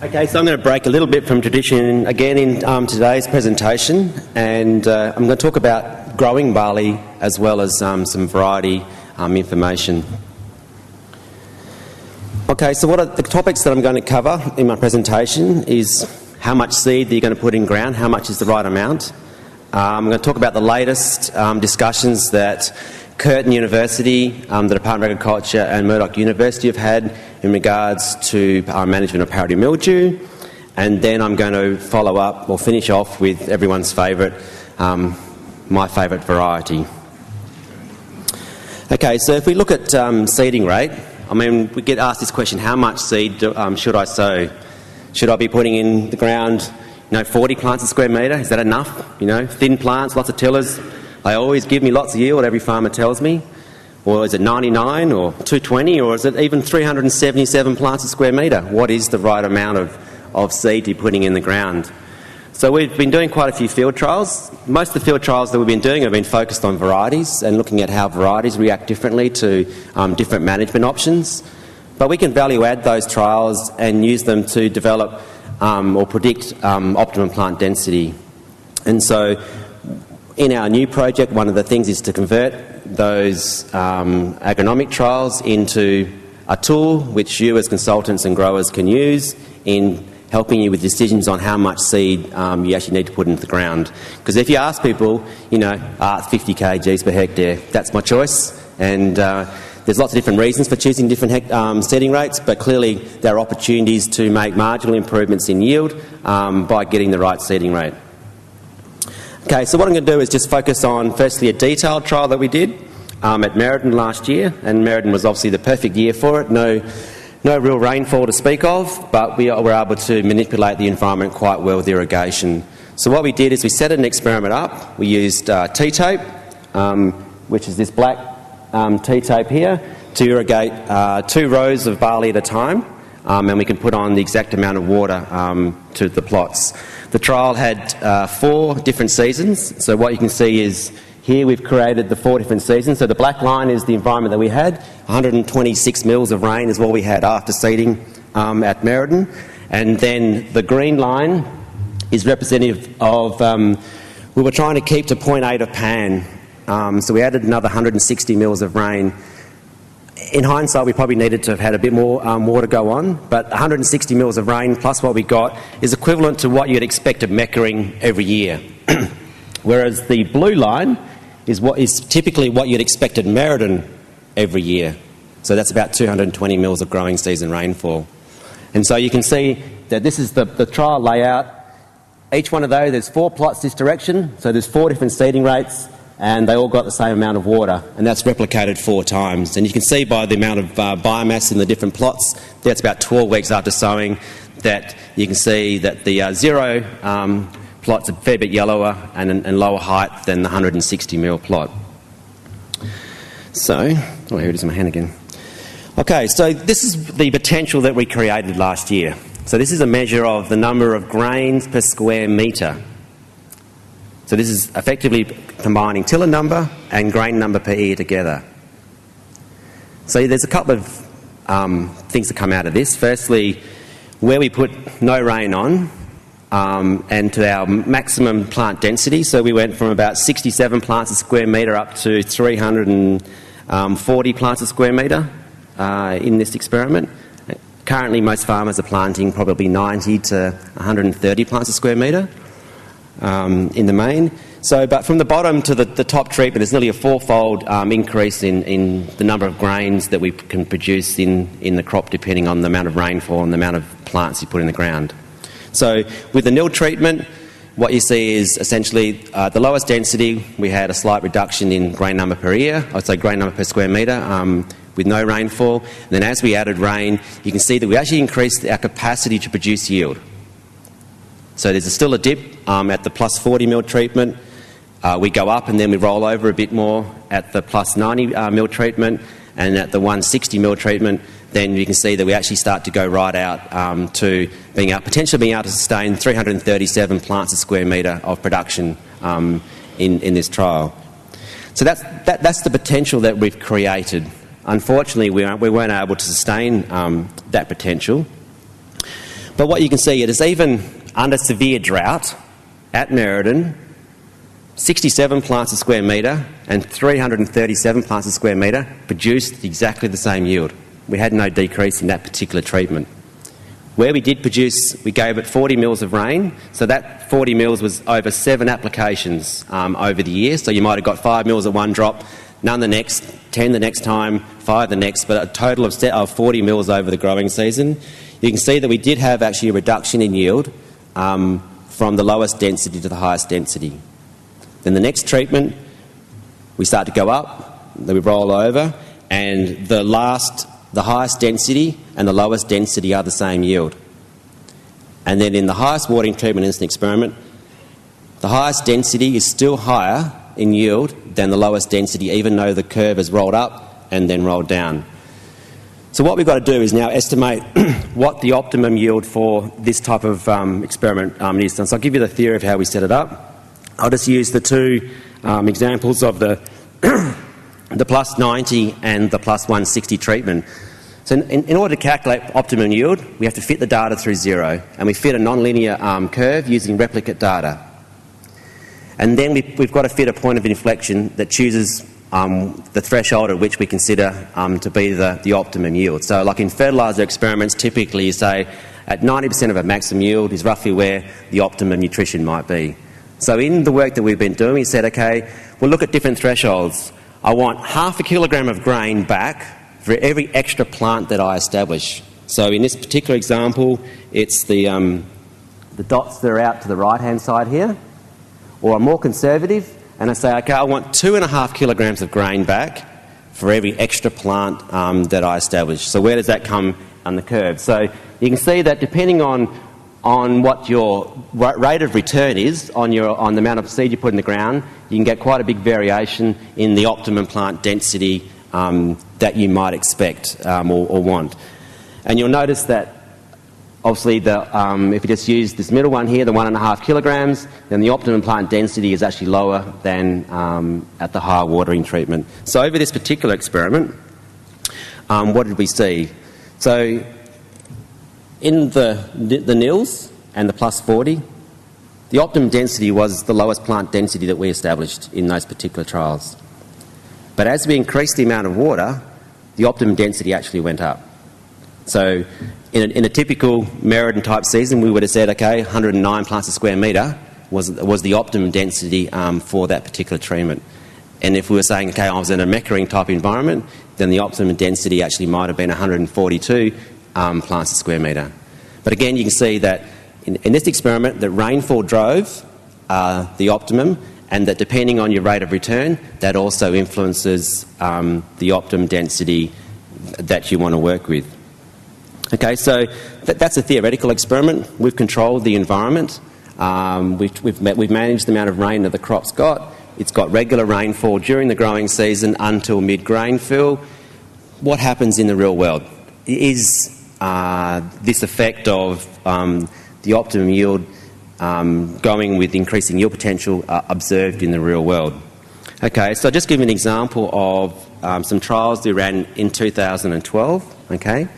Okay, so I'm going to break a little bit from tradition again in today's presentation, and I'm going to talk about growing barley as well as some variety information. Okay, so what are the topics that I'm going to cover in my presentation is how much seed that you're going to put in ground, how much is the right amount. I'm going to talk about the latest discussions that Curtin University, the Department of Agriculture and Murdoch University have had in regards to management of powdery mildew, and then I'm going to follow up or finish off with everyone's favourite, my favourite variety. Okay, so if we look at seeding rate, I mean, we get asked this question, how much seed should I sow? Should I be putting in the ground, 40 plants a square metre? Is that enough? Thin plants, lots of tillers. They always give me lots of yield, every farmer tells me. Or is it 99 or 220 or is it even 377 plants a square metre? What is the right amount of seed to be putting in the ground? So we've been doing quite a few field trials. Most of the field trials that we've been doing have been focused on varieties and looking at how varieties react differently to different management options. But we can value add those trials and use them to develop or predict optimum plant density. And so in our new project, one of the things is to convert those agronomic trials into a tool which you as consultants and growers can use in helping you with decisions on how much seed you actually need to put into the ground. Because if you ask people, 50 kgs per hectare, that's my choice. And there's lots of different reasons for choosing different seeding rates, but clearly there are opportunities to make marginal improvements in yield by getting the right seeding rate. Okay, so what I'm going to do is just focus on, firstly, a detailed trial that we did at Merredin last year, and Merredin was obviously the perfect year for it. No real rainfall to speak of, but we were able to manipulate the environment quite well with irrigation. So what we did is we set an experiment up. We used T-tape, which is this black T-tape here, to irrigate 2 rows of barley at a time, and we can put on the exact amount of water to the plots. The trial had 4 different seasons, so what you can see is here we've created the 4 different seasons. So the black line is the environment that we had. 126 mils of rain is what we had after seeding at Merredin. And then the green line is representative of, we were trying to keep to 0.8 of pan. So we added another 160 mils of rain. In hindsight, we probably needed to have had a bit more water go on, but 160 mils of rain plus what we got is equivalent to what you'd expect of Meckering every year. Whereas the blue line is typically what you'd expect at Merredin every year. So that's about 220 mils of growing season rainfall. And so you can see that this is the trial layout. Each one of those, there's 4 plots this direction, so there's 4 different seeding rates, and they all got the same amount of water, and that's replicated 4 times. And you can see by the amount of biomass in the different plots, that's about 12 weeks after sowing, that you can see that the 0 plot's a fair bit yellower and lower height than the 160 mil plot. So, here it is in my hand again. Okay, so this is the potential that we created last year. So this is a measure of the number of grains per square metre. So this is effectively combining tiller number and grain number per ear together. So there's a couple of things that come out of this. Firstly, where we put no rain on and to our maximum plant density. So we went from about 67 plants a square metre up to 340 plants a square metre in this experiment. Currently most farmers are planting probably 90 to 130 plants a square metre. In the main. So, but from the bottom to the top treatment, there's nearly a 4-fold increase in the number of grains that we can produce in the crop, depending on the amount of rainfall and the amount of plants you put in the ground. So with the nil treatment, what you see is essentially the lowest density, we had a slight reduction in grain number per ear, I'd say grain number per square metre, with no rainfall. And then as we added rain, you can see that we actually increased our capacity to produce yield. So there's still a dip at the plus 40 mil treatment. We go up and then we roll over a bit more at the plus 90 mil treatment, and at the 160 mil treatment, then you can see that we actually start to go right out to potentially being able to sustain 337 plants a square metre of production in this trial. So that's the potential that we've created. Unfortunately, we weren't able to sustain that potential. But what you can see is even under severe drought at Merredin, 67 plants a square metre and 337 plants a square metre produced exactly the same yield. We had no decrease in that particular treatment. Where we did produce, we gave it 40 mils of rain, so that 40 mils was over 7 applications over the year. So you might have got 5 mils at one drop, none the next, 10 the next time, 5 the next, but a total of 40 mils over the growing season. You can see that we did have actually a reduction in yield from the lowest density to the highest density. Then the next treatment, we start to go up, then we roll over, and the highest density and the lowest density are the same yield. And then in the highest watering treatment in this experiment, the highest density is still higher in yield than the lowest density, even though the curve has rolled up and then rolled down. So what we've got to do is now estimate what the optimum yield for this type of experiment is. So I'll give you the theory of how we set it up. I'll just use the two examples of the the plus 90 and the plus 160 treatment. So in order to calculate optimum yield, we have to fit the data through zero, and we fit a non-linear curve using replicate data. And then we've got to fit a point of inflection that chooses the threshold at which we consider to be the optimum yield. So like in fertiliser experiments, typically you say at 90% of a maximum yield is roughly where the optimum nutrition might be. So in the work that we've been doing, we said, okay, we'll look at different thresholds. I want 0.5 kilogram of grain back for every extra plant that I establish. So in this particular example, it's the dots that are out to the right-hand side here. Or I'm more conservative, and I say, okay, I want 2.5 kilograms of grain back for every extra plant that I establish. So where does that come on the curve? So you can see that depending on what your rate of return is on the amount of seed you put in the ground, you can get quite a big variation in the optimum plant density that you might expect or want. And you'll notice that obviously if you just use this middle one here, the 1.5 kilograms, then the optimum plant density is actually lower than at the higher watering treatment. So over this particular experiment, what did we see? So in the nils and the plus 40, the optimum density was the lowest plant density that we established in those particular trials. But as we increased the amount of water, the optimum density actually went up. So in a typical Merredin type season, we would have said, okay, 109 plants a square metre was the optimum density for that particular treatment. And if we were saying, okay, I was in a Meckering type environment, then the optimum density actually might have been 142 plants a square metre. But again, you can see that in this experiment, that rainfall drove the optimum, and that depending on your rate of return, that also influences the optimum density that you want to work with. Okay, so that's a theoretical experiment. We've controlled the environment. We've managed the amount of rain that the crop's got. It's got regular rainfall during the growing season until mid-grain fill. What happens in the real world? Is this effect of the optimum yield going with increasing yield potential observed in the real world? Okay, so I'll just give you an example of some trials we ran in 2012. Okay,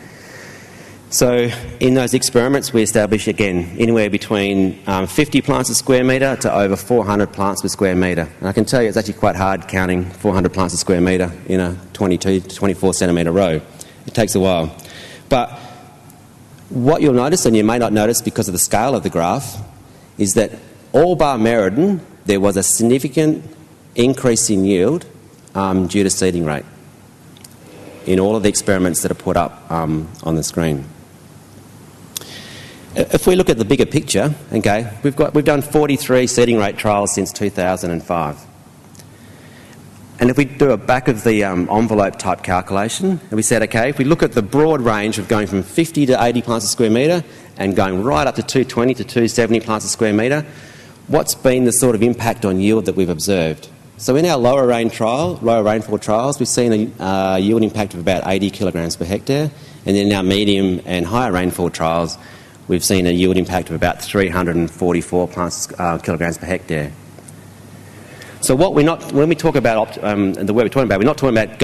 so in those experiments we established, again, anywhere between 50 plants a square metre to over 400 plants per square metre. And I can tell you it's actually quite hard counting 400 plants a square metre in a 22 to 24 centimetre row. It takes a while. But what you'll notice, and you may not notice because of the scale of the graph, is that all bar Merredin, there was a significant increase in yield due to seeding rate in all of the experiments that are put up on the screen. If we look at the bigger picture, okay, we've done 43 seeding rate trials since 2005. And if we do a back of the envelope type calculation, and we said, okay, if we look at the broad range of going from 50 to 80 plants a square metre and going right up to 220 to 270 plants a square metre, what's been the sort of impact on yield that we've observed? So in our lower rainfall trials, we've seen a yield impact of about 80 kilograms per hectare, and in our medium and higher rainfall trials, we've seen a yield impact of about 344 kilograms per hectare. So what when we talk about the way we're talking about, we're not talking about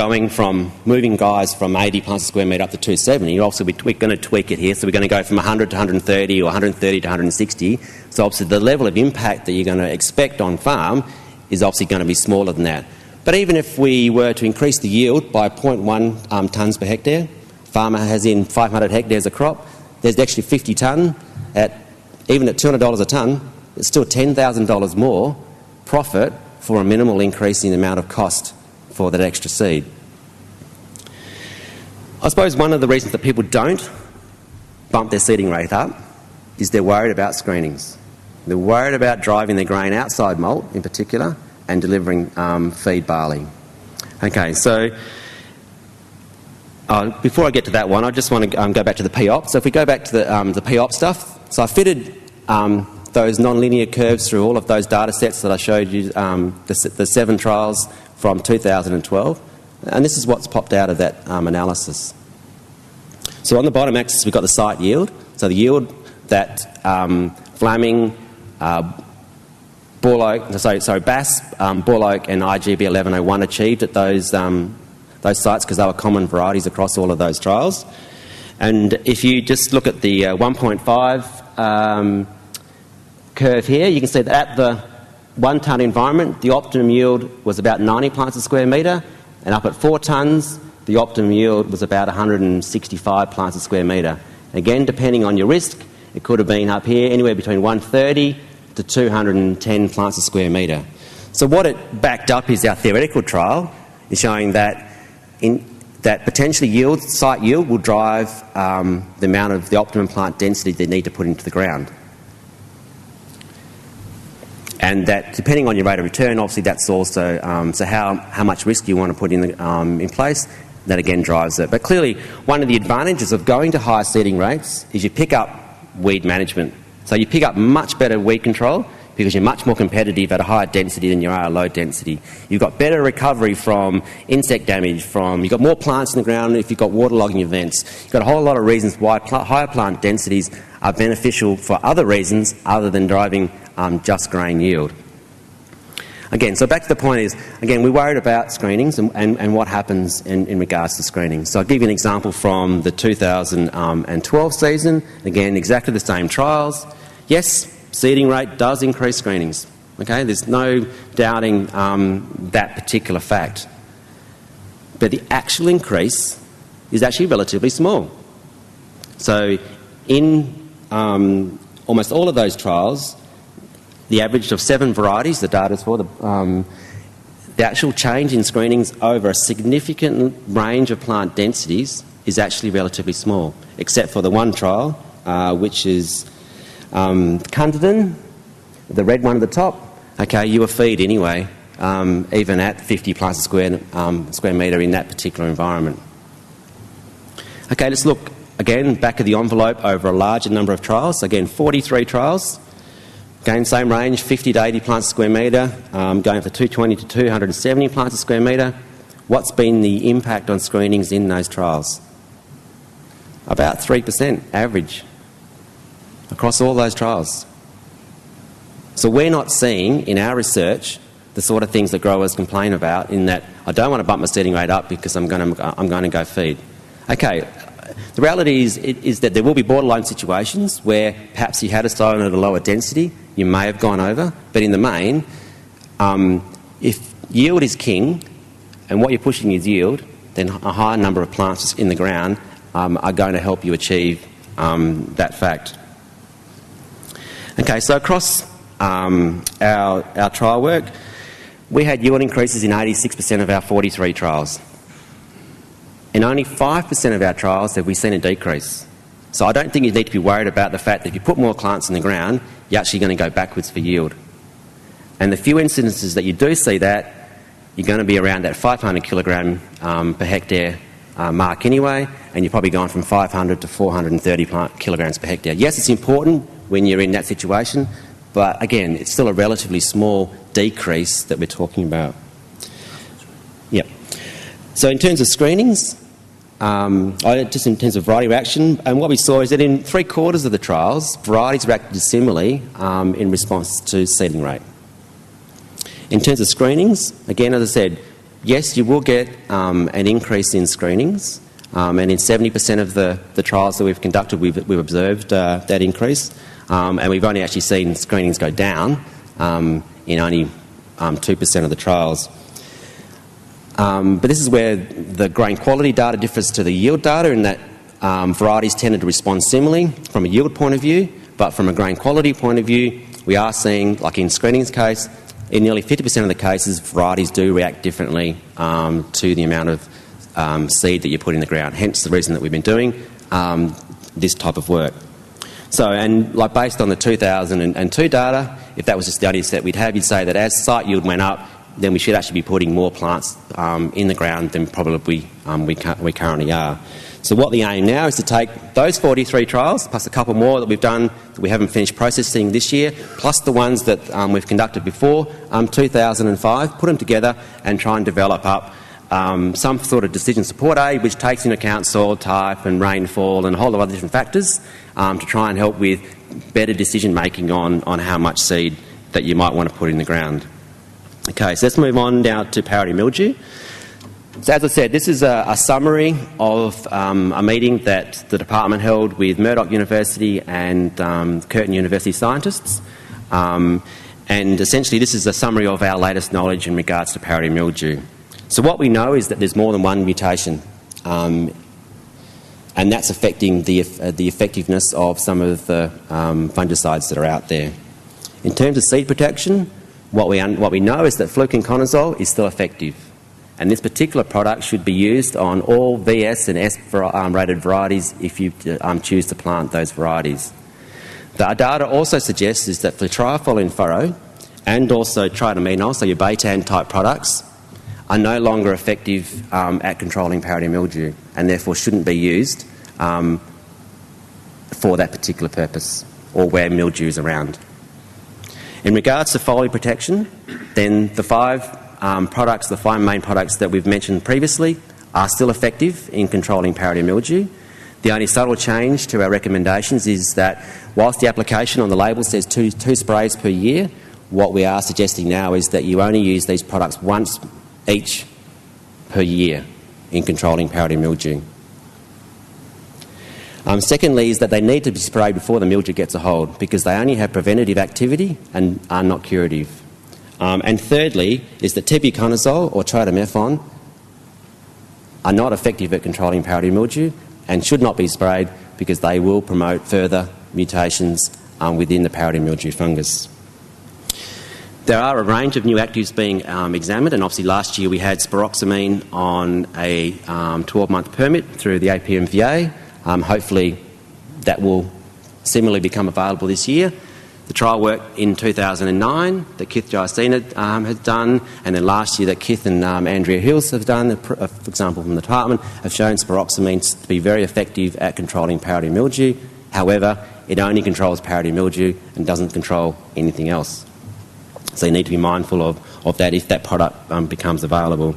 moving guys from 80 plants a square metre up to 270. Also, we're going to tweak it here, so we're going to go from 100 to 130 or 130 to 160. So obviously the level of impact that you're going to expect on farm is obviously going to be smaller than that. But even if we were to increase the yield by 0.1 tonnes per hectare, farmer has in 500 hectares of crop, there's actually 50 tonne even at $200 a tonne, it's still $10,000 more profit for a minimal increase in the amount of cost for that extra seed. I suppose one of the reasons that people don't bump their seeding rate up is they're worried about screenings. They're worried about driving their grain outside malt in particular and delivering feed barley. Okay, so before I get to that one, I just want to go back to the Popt. So if we go back to the Popt stuff, so I fitted those non-linear curves through all of those data sets that I showed you, the 7 trials from 2012, and this is what's popped out of that analysis. So on the bottom axis we've got the site yield, so the yield that Flaming, Bass, Bull Oak and IGB 1101 achieved at those sites, because they were common varieties across all of those trials. And if you just look at the 1.5 curve here, you can see that at the 1 tonne environment, the optimum yield was about 90 plants a square metre, and up at 4 tonnes, the optimum yield was about 165 plants a square metre. Again, depending on your risk, it could have been up here anywhere between 130 to 210 plants a square metre. So what it backed up is our theoretical trial is showing that potentially site yield will drive the amount of the optimum plant density they need to put into the ground. And that, depending on your rate of return, obviously that's also so how much risk you want to put in place. That again drives it. But clearly, one of the advantages of going to higher seeding rates is you pick up weed management. So you pick up much better weed control because you're much more competitive at a higher density than you are at low density. You've got better recovery from insect damage, you've got more plants in the ground if you've got waterlogging events. You've got a whole lot of reasons why higher plant densities are beneficial for other reasons other than driving just grain yield. Again, so back to the point is, again, we're worried about screenings and what happens in regards to screening. So I'll give you an example from the 2012 season. Again, exactly the same trials. Yes, seeding rate does increase screenings. Okay, there's no doubting that particular fact. But the actual increase is actually relatively small. So in almost all of those trials, the average of 7 varieties, the data's for, the actual change in screenings over a significant range of plant densities is actually relatively small, except for the one trial, which is Cunderton, the red one at the top. Okay, you were feed anyway, even at 50 plants a square metre in that particular environment. Okay, let's look again back of the envelope over a larger number of trials. Again, 43 trials. Again, same range, 50 to 80 plants a square metre, going from 220 to 270 plants a square metre. What's been the impact on screenings in those trials? About 3% average across all those trials. So we're not seeing in our research the sort of things that growers complain about, in that I don't want to bump my seeding rate up because I'm going to go feed. Okay. The reality is that there will be borderline situations where perhaps you had a sown at a lower density, you may have gone over, but in the main, if yield is king and what you're pushing is yield, then a higher number of plants in the ground are going to help you achieve that fact. Okay, so across our trial work, we had yield increases in 86% of our 43 trials. In only 5% of our trials have we seen a decrease. So I don't think you need to be worried about the fact that if you put more plants in the ground, you're actually going to go backwards for yield. And the few instances that you do see that, you're going to be around that 500 kilogram per hectare mark anyway, and you're probably going from 500 to 430 kilograms per hectare. Yes, it's important when you're in that situation, but again, it's still a relatively small decrease that we're talking about. Yep. So in terms of screenings, just in terms of variety reaction, and what we saw is that in 3/4 of the trials, varieties reacted similarly in response to seeding rate. In terms of screenings, again, as I said, yes, you will get an increase in screenings, and in 70% of the trials that we've conducted, we've observed that increase, and we've only actually seen screenings go down in only 2% of the trials. But this is where the grain quality data differs to the yield data, in that varieties tended to respond similarly from a yield point of view, but from a grain quality point of view, we are seeing, like in screening's case, in nearly 50% of the cases, varieties do react differently to the amount of seed that you put in the ground, hence the reason that we've been doing this type of work. So, and like based on the 2002 data, if that was just the only set we'd have, you'd say that as site yield went up, then we should actually be putting more plants in the ground than probably we currently are. So what the aim now is to take those 43 trials, plus a couple more that we've done that we haven't finished processing this year, plus the ones that we've conducted before 2005, put them together and try and develop up some sort of decision support aid which takes into account soil type and rainfall and a whole lot of other different factors to try and help with better decision making on how much seed that you might want to put in the ground. Okay, so let's move on now to powdery mildew. So as I said, this is a summary of a meeting that the department held with Murdoch University and Curtin University scientists. And essentially this is a summary of our latest knowledge in regards to powdery mildew. So what we know is that there's more than one mutation, and that's affecting the effectiveness of some of the fungicides that are out there. In terms of seed protection, what we know is that fluconazole is still effective. And this particular product should be used on all VS and S rated varieties if you choose to plant those varieties. The data also suggests is that flutriafol in furrow and also triaminol, so your Baytan type products, are no longer effective at controlling powdery mildew and therefore shouldn't be used for that particular purpose or where mildew is around. In regards to foliar protection, then the five main products that we've mentioned previously are still effective in controlling powdery mildew. The only subtle change to our recommendations is that whilst the application on the label says two sprays per year, what we are suggesting now is that you only use these products once each per year in controlling powdery mildew. Secondly is that they need to be sprayed before the mildew gets a hold because they only have preventative activity and are not curative. And thirdly is that tebuconazole or triaminol are not effective at controlling powdery mildew and should not be sprayed because they will promote further mutations within the powdery mildew fungus. There are a range of new actives being examined, and obviously last year we had spiroxamine on a 12-month permit through the APMVA. Hopefully that will similarly become available this year. The trial work in 2009 that Keith Giacina had done, and then last year that Keith and Andrea Hills have done, for example from the department, have shown spiroxamine to be very effective at controlling powdery mildew. However, it only controls powdery mildew and doesn't control anything else. So you need to be mindful of that if that product becomes available.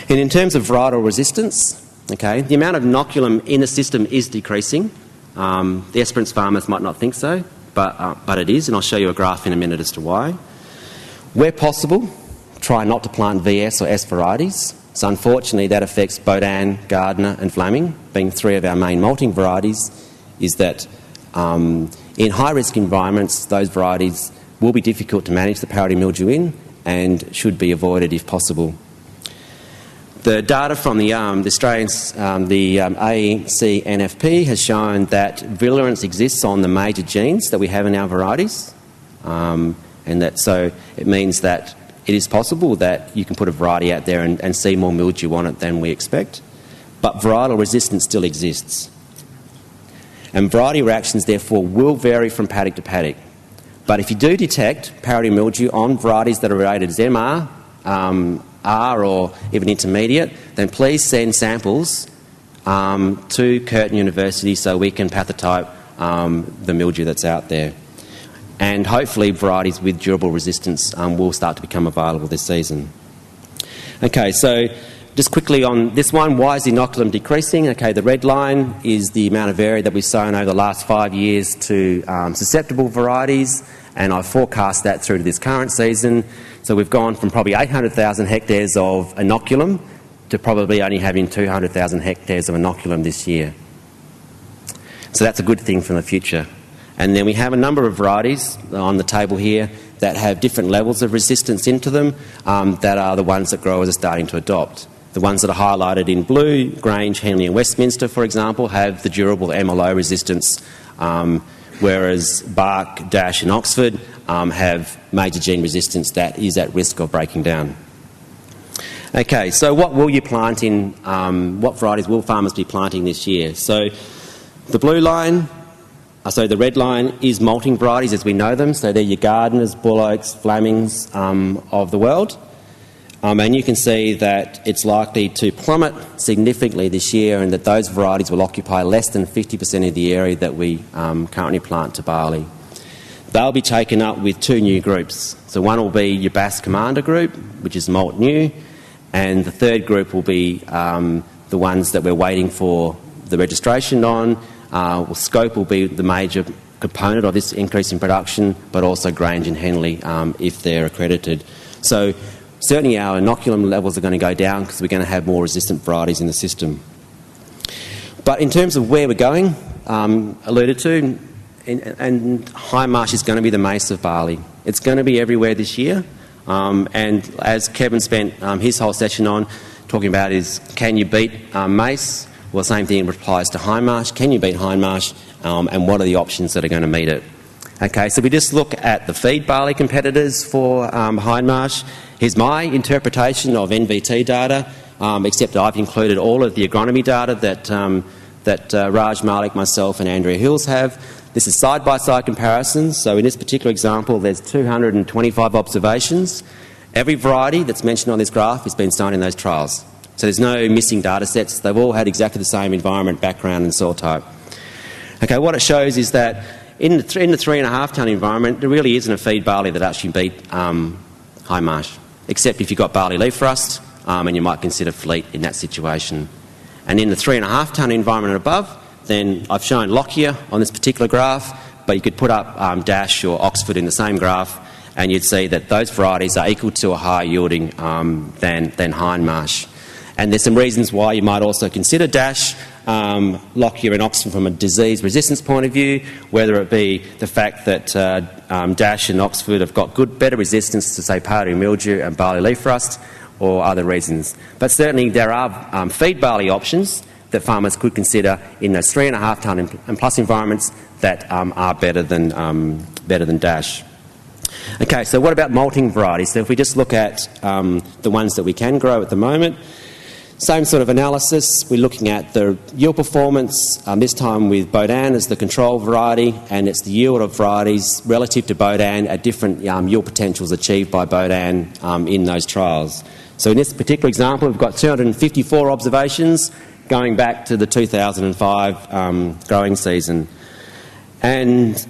And in terms of varietal resistance, okay, the amount of inoculum in the system is decreasing. The Esperance farmers might not think so, but it is, and I'll show you a graph in a minute as to why. Where possible, try not to plant VS or S varieties. So unfortunately that affects Bodan, Gardner and Flaming, being three of our main malting varieties, is that in high-risk environments those varieties will be difficult to manage the powdery mildew in and should be avoided if possible. The data from the Australian ACNFP has shown that virulence exists on the major genes that we have in our varieties, and that so it means that it is possible that you can put a variety out there and see more mildew on it than we expect, but varietal resistance still exists. And variety reactions therefore will vary from paddock to paddock. But if you do detect powdery mildew on varieties that are rated as MR, R or even intermediate, then please send samples to Curtin University so we can pathotype the mildew that's out there. And hopefully varieties with durable resistance will start to become available this season. Okay, so just quickly on this one, why is the inoculum decreasing? Okay, the red line is the amount of area that we've sown over the last 5 years to susceptible varieties, and I've forecast that through to this current season. So we've gone from probably 800,000 hectares of inoculum to probably only having 200,000 hectares of inoculum this year. So that's a good thing for the future. And then we have a number of varieties on the table here that have different levels of resistance into them, that are the ones that growers are starting to adopt. The ones that are highlighted in blue, Grange, Henley and Westminster, for example, have the durable MLO resistance, whereas Bark, Dash and Oxford have major gene resistance that is at risk of breaking down. Okay, so what will you plant in, what varieties will farmers be planting this year? So the blue line, the red line is malting varieties as we know them, so they're your Gardeners, Bull Oaks, Flemings of the world. And you can see that it's likely to plummet significantly this year, and that those varieties will occupy less than 50% of the area that we currently plant to barley. They'll be taken up with two new groups. So one will be your Bass Commander group, which is malt new, and the third group will be the ones that we're waiting for the registration on. Scope will be the major component of this increase in production, but also Grange and Henley if they're accredited. So certainly our inoculum levels are going to go down because we're going to have more resistant varieties in the system. But in terms of where we're going, alluded to, and high marsh is going to be the mace of barley. It's going to be everywhere this year. And as Kevin spent his whole session on talking about is, can you beat mace? Well, the same thing applies to high marsh. Can you beat high marsh? And what are the options that are going to meet it? Okay, so we just look at the feed barley competitors for high marsh. Here's my interpretation of NVT data, except I've included all of the agronomy data that Raj Malik, myself and Andrea Hills have. This is side-by-side comparisons. So in this particular example, there's 225 observations. Every variety that's mentioned on this graph has been sown in those trials. So there's no missing data sets. They've all had exactly the same environment, background and soil type. Okay, what it shows is that in the 3.5 tonne environment, there really isn't a feed barley that actually beat high marsh, except if you've got barley leaf rust, and you might consider fleet in that situation. And in the 3.5 tonne environment and above, then I've shown Lockyer on this particular graph, but you could put up Dash or Oxford in the same graph, and you'd see that those varieties are equal to or higher yielding than Hindmarsh. And there's some reasons why you might also consider Dash, Lockyer and Oxford from a disease resistance point of view, whether it be the fact that Dash and Oxford have got better resistance to, say, powdery mildew and barley leaf rust, or other reasons. But certainly there are feed barley options that farmers could consider in those 3.5 tonne and plus environments that are better than Dash. Okay, so what about malting varieties? So if we just look at the ones that we can grow at the moment, same sort of analysis. We're looking at the yield performance, this time with Bodan as the control variety, and it's the yield of varieties relative to Bodan at different yield potentials achieved by Bodan in those trials. So in this particular example, we've got 254 observations going back to the 2005 growing season. And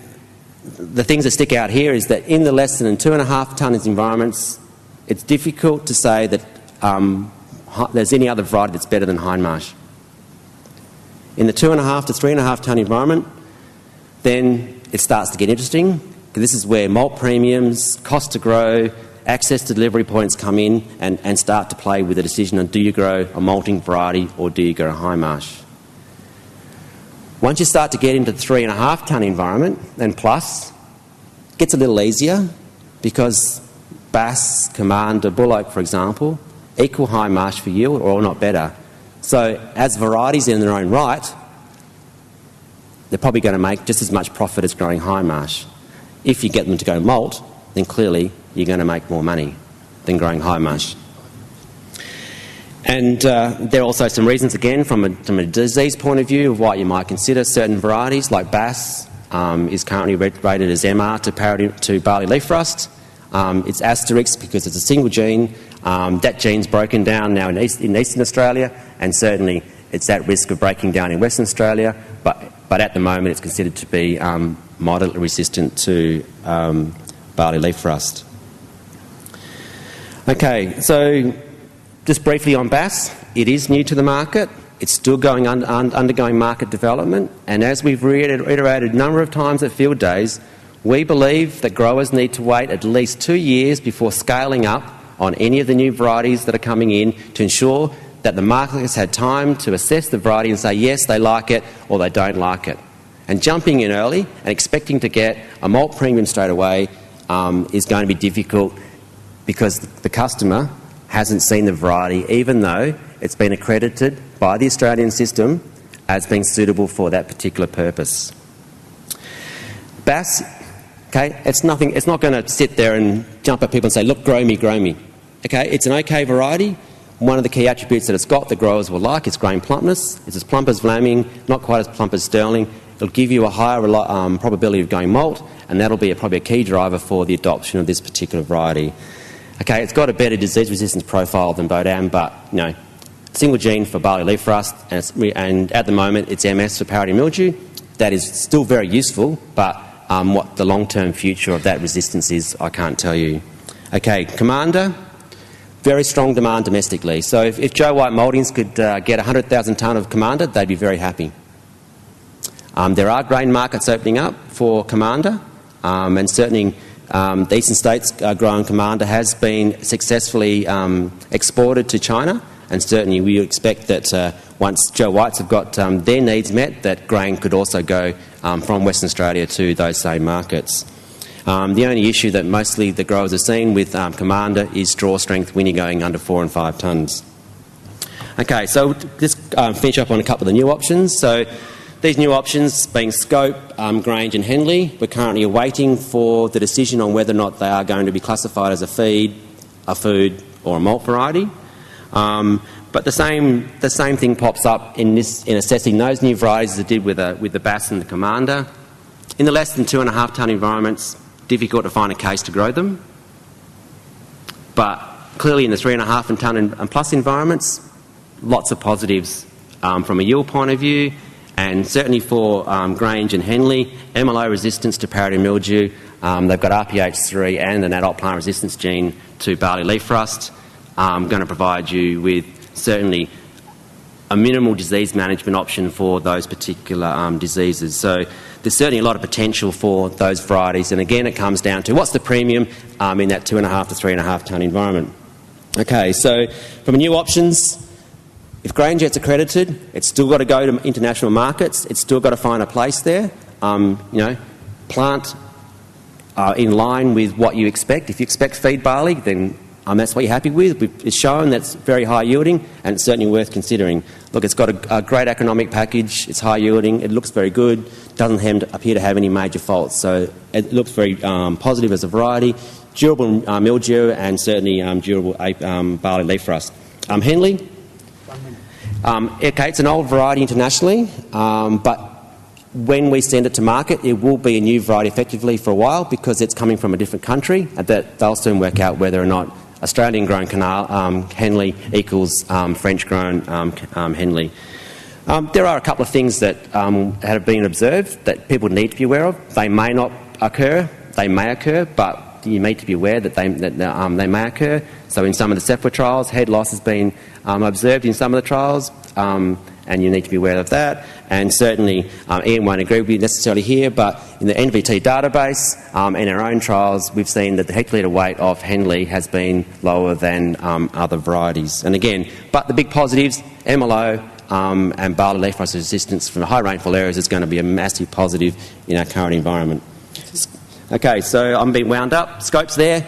the things that stick out here is that in the less than 2.5 tonnes environments, it's difficult to say that there's any other variety that's better than Hindmarsh. In the 2.5 to 3.5 tonne environment, then it starts to get interesting, because this is where malt premiums, cost to grow, access to delivery points come in and start to play with the decision on, do you grow a malting variety or do you grow Hindmarsh? Once you start to get into the 3.5 tonne environment and plus, it gets a little easier, because Bass, Commander, Bull Oak, for example, equal Hindmarsh for yield or not better. So as varieties in their own right, they're probably going to make just as much profit as growing Hindmarsh. If you get them to go malt, then clearly you're going to make more money than growing Hindmarsh. And there are also some reasons, again, from a disease point of view, of why you might consider certain varieties, like Bass is currently rated as MR to barley leaf rust. It's asterisk because it's a single gene. That gene's broken down now in Eastern Australia, and certainly it's at risk of breaking down in Western Australia, but at the moment it's considered to be moderately resistant to barley leaf rust. Okay, so Just briefly on Bass, it is new to the market. It's still undergoing market development, and as we've reiterated a number of times at field days, we believe that growers need to wait at least 2 years before scaling up on any of the new varieties that are coming in to ensure that the market has had time to assess the variety and say yes, they like it or they don't like it. And jumping in early and expecting to get a malt premium straight away is going to be difficult because the customer hasn't seen the variety, even though it's been accredited by the Australian system as being suitable for that particular purpose. Bass, okay, it's not going to sit there and jump at people and say, look, grow me, grow me. Okay, it's an okay variety. One of the key attributes that it's got that growers will like is grain plumpness. It's as plump as Vlaming, not quite as plump as Sterling. It'll give you a higher probability of going malt, and that'll be probably a key driver for the adoption of this particular variety. Okay, it's got a better disease resistance profile than Bodam, but single gene for barley leaf rust, and at the moment it's MS for powdery mildew. That is still very useful, but what the long-term future of that resistance is, I can't tell you. Okay, Commander, very strong demand domestically. So if Joe White Mouldings could get 100,000 tonne of Commander, they'd be very happy. There are grain markets opening up for Commander, and certainly the Eastern States growing Commander has been successfully exported to China, and certainly we expect that once Joe Whites have got their needs met, that grain could also go from Western Australia to those same markets. The only issue that mostly the growers are seeing with Commander is straw strength when you're going under 4 and 5 tonnes. Okay, so just finish up on a couple of the new options. So these new options being Scope, Grange and Henley, we're currently awaiting for the decision on whether or not they are going to be classified as a feed, a food or a malt variety. But the same thing pops up in assessing those new varieties as it did with the Bass and the Commander. In the less than 2.5 tonne environments, difficult to find a case to grow them. But clearly in the 3.5 tonne and plus environments, lots of positives from a yield point of view. And certainly for Grange and Henley, MLO resistance to powdery mildew, they've got RPH3 and an adult plant resistance gene to barley leaf rust, going to provide you with certainly a minimal disease management option for those particular diseases. So there's certainly a lot of potential for those varieties. And again, it comes down to what's the premium in that 2.5 to 3.5 tonne environment. Okay, so from new options, if Grange gets accredited, it's still got to go to international markets. It's still got to find a place there. Plant in line with what you expect. If you expect feed barley, then that's what you're happy with. It's shown that's very high yielding, and it's certainly worth considering. Look, it's got a great agronomic package. It's high yielding. It looks very good. Doesn't appear to have any major faults. So it looks very positive as a variety. Durable mildew and certainly durable barley leaf rust. Henley. Okay, it's an old variety internationally, but when we send it to market, it will be a new variety effectively for a while because it's coming from a different country. That they'll soon work out whether or not Australian-grown Henley equals French-grown Henley. There are a couple of things that have been observed that people need to be aware of. They may not occur, they may occur, but you need to be aware that they may occur. So in some of the DAFWA trials, head loss has been observed in some of the trials, and you need to be aware of that. And certainly, Ian won't agree with you necessarily here, but in the NVT database, in our own trials, we've seen that the hectolitre weight of Henley has been lower than other varieties. And again, but the big positives, MLO and barley leaf rust resistance from the high rainfall areas is going to be a massive positive in our current environment. Okay, so I'm being wound up. Scope's there.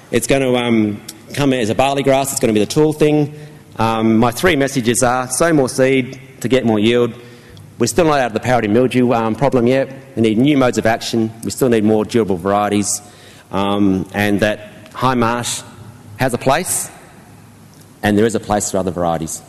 It's going to come as a barley grass. It's going to be the tool thing. My 3 messages are sow more seed to get more yield. We're still not out of the powdery mildew problem yet. We need new modes of action. We still need more durable varieties. And that high marsh has a place, and there is a place for other varieties.